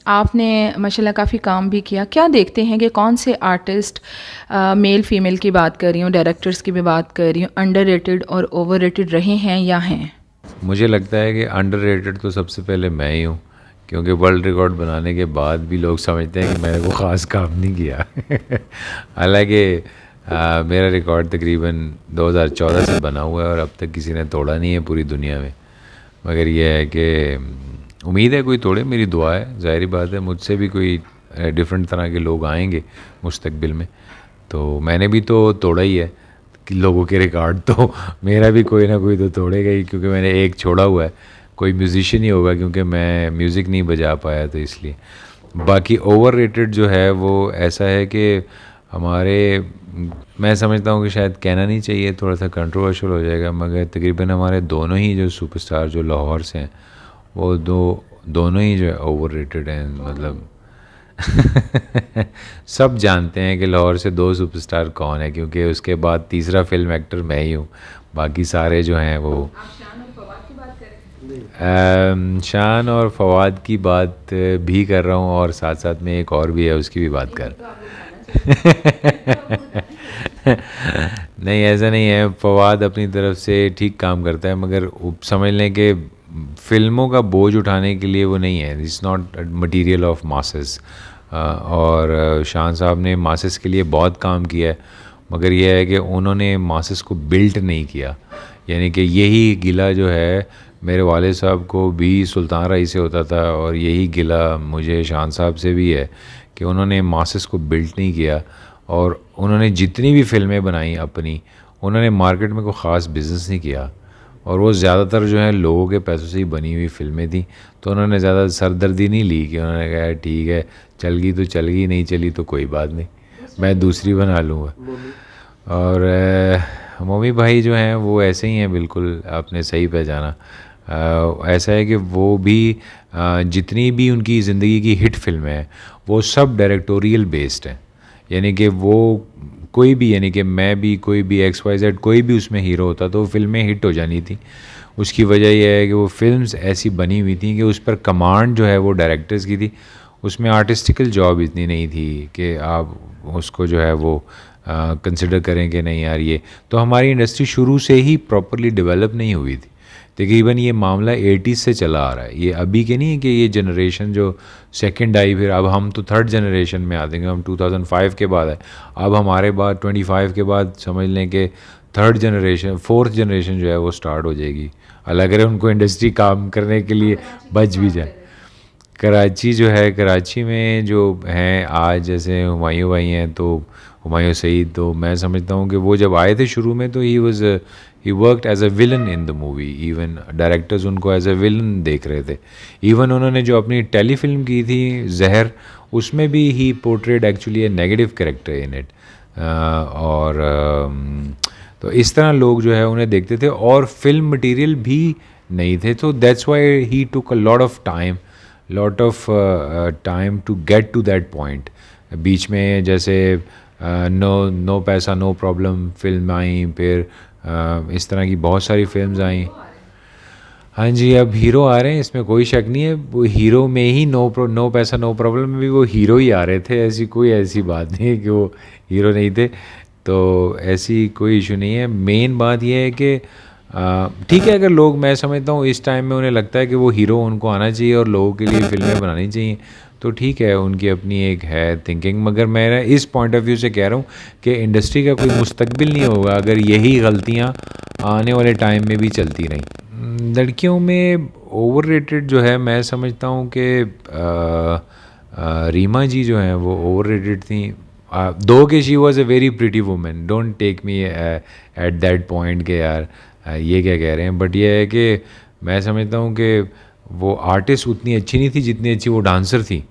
आपने माशाल्लाह काफ़ी काम भी किया। क्या देखते हैं कि कौन से आर्टिस्ट, मेल फ़ीमेल की बात कर रही हूँ, डायरेक्टर्स की भी बात कर रही हूँ, अंडररेटेड और ओवररेटेड रहे हैं या हैं? मुझे लगता है कि अंडररेटेड तो सबसे पहले मैं ही हूँ, क्योंकि वर्ल्ड रिकॉर्ड बनाने के बाद भी लोग समझते हैं कि मैंने कोई ख़ास काम नहीं किया। हालांकि मेरा रिकॉर्ड तकरीबन 2014 से बना हुआ है और अब तक किसी ने तोड़ा नहीं है पूरी दुनिया में। मगर यह है कि उम्मीद है कोई तोड़े, मेरी दुआ है। ज़ाहिर बात है मुझसे भी कोई डिफरेंट तरह के लोग आएंगे मुस्तकबिल में, तो मैंने भी तो तोड़ा ही है कि लोगों के रिकॉर्ड, तो मेरा भी कोई ना कोई तो तोड़ेगा ही, क्योंकि मैंने एक छोड़ा हुआ है। कोई म्यूज़िशियन ही होगा, क्योंकि मैं म्यूज़िक नहीं बजा पाया तो इसलिए। बाकी ओवररेटेड जो है वो ऐसा है कि हमारे, मैं समझता हूँ कि शायद कहना नहीं चाहिए, थोड़ा सा कंट्रोवर्शियल हो जाएगा, मगर तकरीबन हमारे दोनों ही जो सुपरस्टार जो लाहौर से हैं वो दोनों ही जो है ओवररेटेड हैं। मतलब सब जानते हैं कि लाहौर से दो सुपरस्टार कौन है, क्योंकि उसके बाद तीसरा फिल्म एक्टर मैं ही हूँ। बाकी सारे जो हैं वो शान और फवाद की बात भी कर रहा हूँ, और साथ साथ में एक और भी है उसकी भी बात कर। नहीं, ऐसा नहीं है, फवाद अपनी तरफ से ठीक काम करता है, मगर समझ लें कि फिल्मों का बोझ उठाने के लिए वो नहीं है। It's not material of masses. और शान साहब ने मासेस के लिए बहुत काम किया है, मगर यह है कि उन्होंने मासेस को बिल्ट नहीं किया। यानी कि यही गिला जो है मेरे वाले साहब को भी सुल्तान रई से होता था, और यही गिला मुझे शान साहब से भी है कि उन्होंने मासेस को बिल्ट नहीं किया। और उन्होंने जितनी भी फिल्में बनाई अपनी, उन्होंने मार्केट में कोई ख़ास बिज़नेस नहीं किया, और वो ज़्यादातर जो है लोगों के पैसों से ही बनी हुई फ़िल्में थी। तो उन्होंने ज़्यादा सरदर्दी नहीं ली कि उन्होंने कहा ठीक है चल गई तो चल गई, नहीं चली तो कोई बात नहीं, मैं दूसरी बना लूँगा। और मम्मी भाई जो हैं वो ऐसे ही हैं, बिल्कुल आपने सही पहचाना। ऐसा है कि वो भी जितनी भी उनकी ज़िंदगी की हिट फिल्में हैं वो सब डायरेक्टोरियल बेस्ड हैं। यानी कि वो कोई भी, यानी कि मैं भी, कोई भी XYZ कोई भी उसमें हीरो होता तो फिल्में हिट हो जानी थी। उसकी वजह यह है कि वो फिल्म्स ऐसी बनी हुई थी कि उस पर कमांड जो है वो डायरेक्टर्स की थी। उसमें आर्टिस्टिकल जॉब इतनी नहीं थी कि आप उसको जो है वो कंसिडर करें कि नहीं यार ये। तो हमारी इंडस्ट्री शुरू से ही प्रॉपरली डेवलप नहीं हुई थी। तकरीबन ये मामला 80s से चला आ रहा है, ये अभी के नहीं है कि ये जनरेशन जो सेकंड आई, फिर अब हम तो थर्ड जनरेशन में आ देंगे, हम 2005 के बाद है। अब हमारे बाद 25 के बाद समझ लें कि थर्ड जनरेशन, फोर्थ जनरेशन जो है वो स्टार्ट हो जाएगी। अलग अगर उनको इंडस्ट्री काम करने के लिए बच भी जाए। कराची जो है, कराची में जो हैं आज, जैसे हुमायूं भाई हैं, तो हुमायूं सईद, तो मैं समझता हूँ कि वो जब आए थे शुरू में तो ही worked as a villain in the movie. Even directors उनको एज अ विलन देख रहे थे। इवन उन्होंने जो अपनी टेलीफिल्म की थी जहर, उसमें भी ही portrayed actually a negative character in it. और तो इस तरह लोग जो है उन्हें देखते थे, और फिल्म मटेरियल भी नहीं थे। तो that's why he took a lot of time to get to that point. बीच में जैसे नो पैसा नो प्रॉब्लम फिल्म आई, फिर इस तरह की बहुत सारी फिल्म्स आई। हाँ जी, अब हीरो आ रहे हैं, इसमें कोई शक नहीं है। वो हीरो में ही नो पैसा नो प्रॉब्लम में भी वो हीरो ही आ रहे थे। ऐसी बात नहीं है कि वो हीरो नहीं थे। तो ऐसी कोई इशू नहीं है। मेन बात यह है कि ठीक है, अगर लोग, मैं समझता हूँ इस टाइम में उन्हें लगता है कि वो हीरो उनको आना चाहिए और लोगों के लिए फिल्में बनानी चाहिए, तो ठीक है, उनकी अपनी एक है थिंकिंग। मगर मैं इस पॉइंट ऑफ व्यू से कह रहा हूँ कि इंडस्ट्री का कोई मुस्तकबिल नहीं होगा अगर यही गलतियाँ आने वाले टाइम में भी चलती रहीं। लड़कियों में ओवररेटेड जो है, मैं समझता हूँ कि रीमा जी जो हैं वो ओवररेटेड थी। दो कि she was a very pretty women, don't take me at that point के यार ये क्या कह रहे हैं। बट ये है कि मैं समझता हूँ कि वो आर्टिस्ट उतनी अच्छी नहीं थी जितनी अच्छी वो डांसर थी।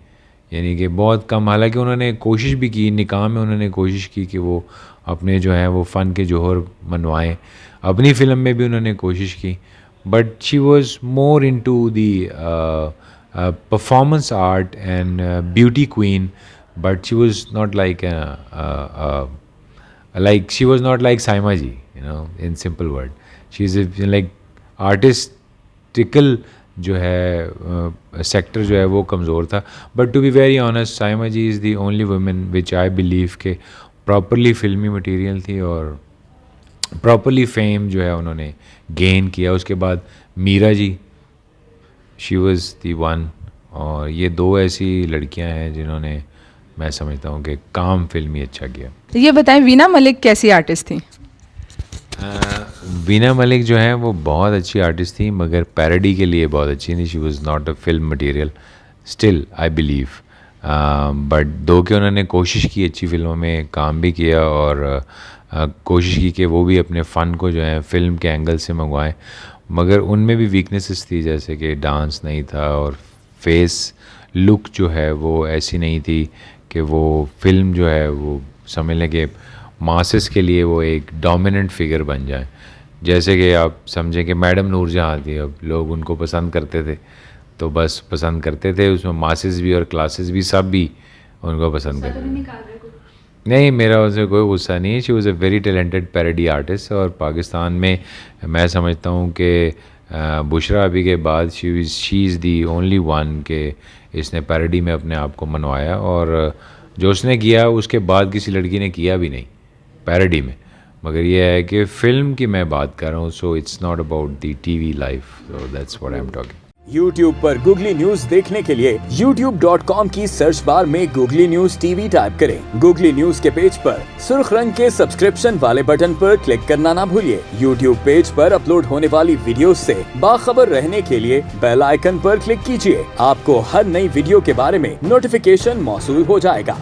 यानी कि बहुत कम, हालांकि उन्होंने कोशिश भी की, निकाह में उन्होंने कोशिश की कि वो अपने जो है वो फ़न के जौहर मनवाएं। अपनी फ़िल्म में भी उन्होंने कोशिश की, but she was more into the performance art and beauty queen, but she was not like she was not like Saima ji, in simple word. She's a like artistical जो है सेक्टर जो है वो कमज़ोर था. But to be very honest, Saima ji is the only women which I believe के properly फिल्मी material थी और प्रॉपरली फेम जो है उन्होंने गेन किया. उसके बाद Meera ji, she was the one. और ये दो ऐसी लड़कियां हैं जिन्होंने, मैं समझता हूँ कि काम फिल्मी अच्छा किया. ये बताएं, वीना मलिक कैसी आर्टिस्ट थी? वीना मलिक जो है वो बहुत अच्छी आर्टिस्ट थी, मगर पैरोडी के लिए बहुत अच्छी थी. She was not a film material still, I believe. But दो कि उन्होंने कोशिश की अच्छी फिल्मों में काम भी किया और कोशिश की कि वो भी अपने फ़न को जो है फ़िल्म के एंगल से मंगवाएं, मगर उनमें भी वीकनेसेस थी, जैसे कि डांस नहीं था और फेस लुक जो है वो ऐसी नहीं थी कि वो फिल्म जो है वो समझ लें कि मासेस के लिए वो एक डोमिनेंट फिगर बन जाए. जैसे कि आप समझें कि मैडम नूरजहाँ थी, अब लोग उनको पसंद करते थे तो बस पसंद करते थे, उसमें मासेस भी और क्लासेस भी सब भी उनको पसंद करते थे. नहीं, मेरा उससे कोई गुस्सा नहीं है. She was a very talented parody artist और पाकिस्तान में मैं समझता हूँ कि बुशरा अभी के बाद she is the only one के इसने पैरोडी में अपने आप को मनवाया. और जो उसने किया उसके बाद किसी लड़की ने किया भी नहीं पैरोडी में. मगर ये है कि फ़िल्म की मैं बात कर रहा हूँ, so it's not about the TV life. So that's what I am talking. YouTube पर गूगली न्यूज देखने के लिए youtube.com की सर्च बार में गूगली न्यूज टीवी टाइप करें. गूगली न्यूज के पेज पर सुर्ख रंग के सब्सक्रिप्शन वाले बटन पर क्लिक करना ना भूलिए. YouTube पेज पर अपलोड होने वाली वीडियोस से बाखबर रहने के लिए बेल आइकन पर क्लिक कीजिए. आपको हर नई वीडियो के बारे में नोटिफिकेशन मौसूल हो जाएगा.